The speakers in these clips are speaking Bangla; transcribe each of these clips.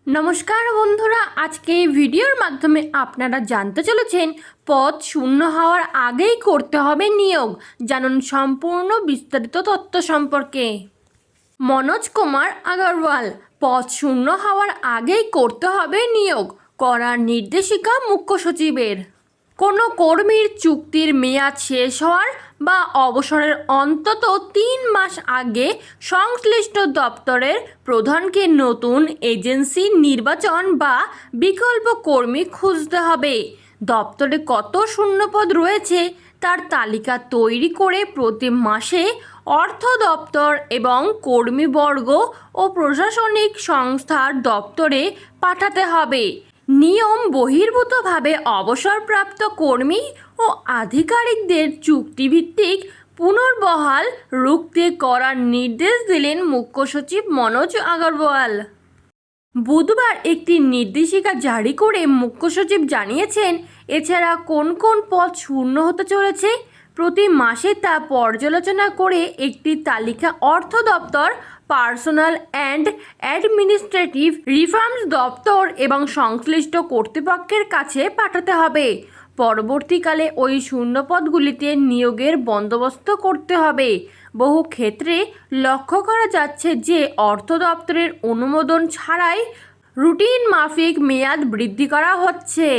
নমস্কার বন্ধুরা, আজকে এই ভিডিওর মাধ্যমে আপনারা জানতে চলেছেন পদ শূন্য হওয়ার আগেই করতে হবে নিয়োগ। জানুন সম্পূর্ণ বিস্তারিত তথ্য সম্পর্কে। মনোজ কুমার আগরওয়াল, পদ শূন্য হওয়ার আগেই করতে হবে নিয়োগ করার নির্দেশিকা মুখ্য সচিবের। কোনো কর্মীর চুক্তির মেয়াদ শেষ হওয়ার বা অবসরের অন্তত 3 মাস আগে সংশ্লিষ্ট দপ্তরের প্রধানকে নতুন এজেন্সি নির্বাচন বা বিকল্প কর্মী খুঁজতে হবে। দপ্তরে কত শূন্যপদ রয়েছে তার তালিকা তৈরি করে প্রতি মাসে অর্থ দপ্তর এবং কর্মীবর্গ ও প্রশাসনিক সংস্থার দপ্তরে পাঠাতে হবে। নিয়ম বহির্ভূতভাবে অবসরপ্রাপ্ত কর্মী ও আধিকারিকদের চুক্তিভিত্তিক পুনর্বহাল রুখতে করার নির্দেশ দিলেন মুখ্য সচিব মনোজ আগরওয়াল। বুধবার একটি নির্দেশিকা জারি করে মুখ্য সচিব জানিয়েছেন, এছাড়া কোন কোন পদ শূন্য হতে চলেছে প্রতি মাসে তা পর্যালোচনা করে একটি তালিকা অর্থ দপ্তর, পার্সোনাল অ্যান্ড অ্যাডমিনিস্ট্রেটিভ রিফর্মস দপ্তর এবং সংশ্লিষ্ট কর্তৃপক্ষের কাছে পাঠাতে হবে। পরবর্তীকালে ওই শূন্যপদগুলিতে নিয়োগের বন্দোবস্ত করতে হবে। বহু ক্ষেত্রে লক্ষ্য করা যাচ্ছে যে অর্থ দপ্তরের অনুমোদন ছাড়াই রুটিন মাফিক মেয়াদ বৃদ্ধি করা হচ্ছে।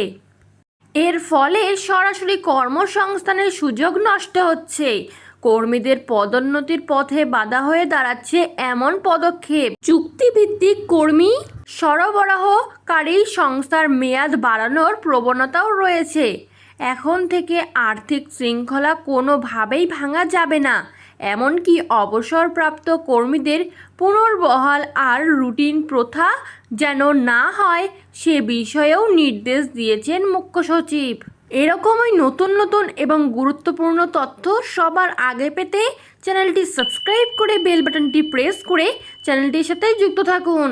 এর ফলে সরাসরি কর্মসংস্থানের সুযোগ নষ্ট হচ্ছে। কর্মীদের পদোন্নতির পথে বাধা হয়ে দাঁড়াচ্ছে এমন পদক্ষেপ। চুক্তিভিত্তিক কর্মী সরবরাহকারী সংস্থার মেয়াদ বাড়ানোর প্রবণতাও রয়েছে। এখন থেকে আর্থিক শৃঙ্খলা কোনোভাবেই ভাঙা যাবে না, এমনকি অবসরপ্রাপ্ত কর্মীদের পুনর্বহাল আর রুটিন প্রথা যেন না হয় সে বিষয়েও নির্দেশ দিয়েছেন মুখ্য সচিব। এরকমই নতুন নতুন এবং গুরুত্বপূর্ণ তথ্য সবার আগে পেতে চ্যানেলটি সাবস্ক্রাইব করে বেল বাটনটি প্রেস করে চ্যানেলটির সাথে যুক্ত থাকুন।